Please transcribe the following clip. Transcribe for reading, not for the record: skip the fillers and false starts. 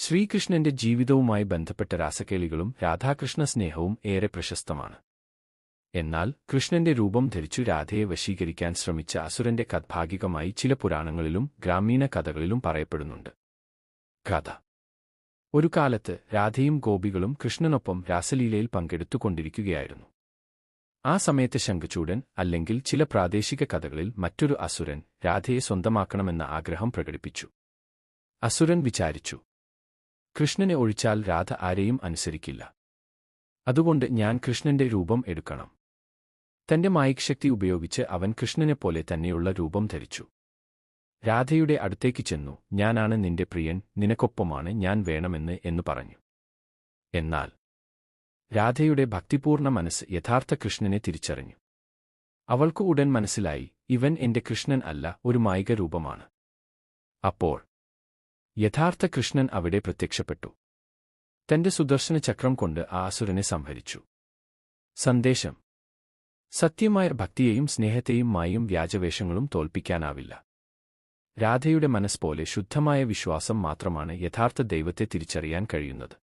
ശ്രീകൃഷ്ണന്റെ ജീവിതവുമായി ബന്ധപ്പെട്ട രാസകേളികളും രാധാകൃഷ്ണ സ്നേഹവും ഏറെ പ്രശസ്തമാണ്. എന്നാൽ കൃഷ്ണന്റെ രൂപം ധരിച്ചു രാധയെ വശീകരിക്കാൻ ശ്രമിച്ച അസുരന്റെ കഥ ഭാഗികമായി ചില പുരാണങ്ങളിലും ഗ്രാമീണ കഥകളിലും പറയപ്പെടുന്നുണ്ട്. കഥ: ഒരു കാലത്ത് രാധയും ഗോപികളും കൃഷ്ണനൊപ്പം രാസലീലയിൽ പങ്കെടുത്തുകൊണ്ടിരിക്കുകയായിരുന്നു. ആ സമയത്ത് ശംഖചൂഡൻ, അല്ലെങ്കിൽ ചില പ്രാദേശിക കഥകളിൽ മറ്റൊരു അസുരൻ, രാധയെ സ്വന്തമാക്കണമെന്ന ആഗ്രഹം പ്രകടിപ്പിച്ചു. അസുരൻ വിചാരിച്ചു, കൃഷ്ണനെ ഒഴിച്ചാൽ രാധ ആരെയും അനുസരിക്കില്ല. അതുകൊണ്ട് ഞാൻ കൃഷ്ണന്റെ രൂപം എടുക്കണം. തന്റെ മായികശക്തി ഉപയോഗിച്ച് അവൻ കൃഷ്ണനെപ്പോലെ തന്നെയുള്ള രൂപം ധരിച്ചു. രാധയുടെ അടുത്തേക്ക് ചെന്നു, ഞാനാണ് നിന്റെ പ്രിയൻ, നിനക്കൊപ്പമാണ് ഞാൻ വേണമെന്ന് എന്നു പറഞ്ഞു. എന്നാൽ രാധയുടെ ഭക്തിപൂർണ്ണ മനസ്സ് യഥാർത്ഥ കൃഷ്ണനെ തിരിച്ചറിഞ്ഞു. അവൾക്ക് ഉടൻ മനസ്സിലായി, ഇവൻ എന്റെ കൃഷ്ണൻ അല്ല, ഒരു മായിക രൂപമാണ്. അപ്പോൾ യഥാർത്ഥ കൃഷ്ണൻ അവിടെ പ്രത്യക്ഷപ്പെട്ടു. തന്റെ സുദർശന ചക്രം കൊണ്ട് ആ അസുരനെ സംഹരിച്ചു. സന്ദേശം: സത്യമായ ഭക്തിയെയും സ്നേഹത്തെയും മായയും വ്യാജവേഷങ്ങളും തോൽപ്പിക്കാനാവില്ല. രാധയുടെ മനസ്സ് പോലെ ശുദ്ധമായ വിശ്വാസം മാത്രമാണ് യഥാർത്ഥ ദൈവത്തെ തിരിച്ചറിയാൻ കഴിയുന്നത്.